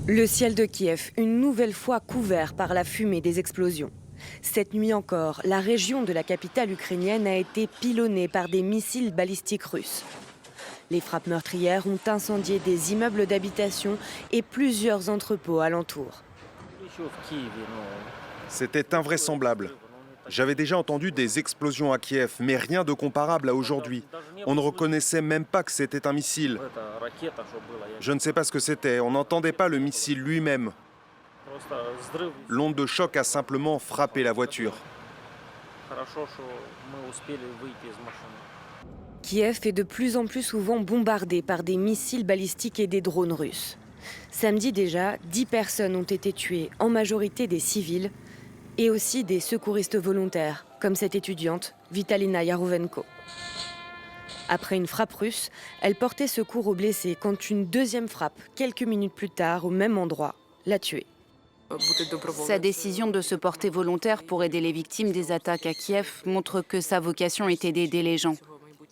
Le ciel de Kiev, une nouvelle fois couvert par la fumée des explosions. Cette nuit encore, la région de la capitale ukrainienne a été pilonnée par des missiles balistiques russes. Les frappes meurtrières ont incendié des immeubles d'habitation et plusieurs entrepôts alentours. C'était invraisemblable. J'avais déjà entendu des explosions à Kiev, mais rien de comparable à aujourd'hui. On ne reconnaissait même pas que c'était un missile. Je ne sais pas ce que c'était, on n'entendait pas le missile lui-même. L'onde de choc a simplement frappé la voiture. Kiev est de plus en plus souvent bombardé par des missiles balistiques et des drones russes. Samedi déjà, 10 personnes ont été tuées, en majorité des civils, et aussi des secouristes volontaires, comme cette étudiante, Vitalina Yarovenko. Après une frappe russe, elle portait secours aux blessés quand une deuxième frappe, quelques minutes plus tard, au même endroit, l'a tuée. Sa décision de se porter volontaire pour aider les victimes des attaques à Kiev montre que sa vocation était d'aider les gens,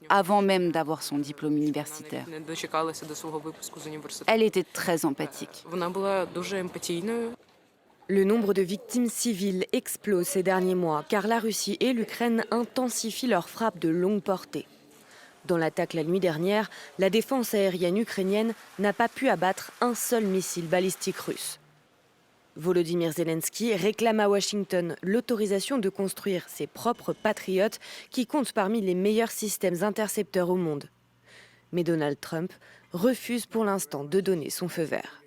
avant même d'avoir son diplôme universitaire. Elle était très empathique. Le nombre de victimes civiles explose ces derniers mois, car la Russie et l'Ukraine intensifient leurs frappes de longue portée. Dans l'attaque la nuit dernière, la défense aérienne ukrainienne n'a pas pu abattre un seul missile balistique russe. Volodymyr Zelensky réclame à Washington l'autorisation de construire ses propres patriotes qui comptent parmi les meilleurs systèmes intercepteurs au monde. Mais Donald Trump refuse pour l'instant de donner son feu vert.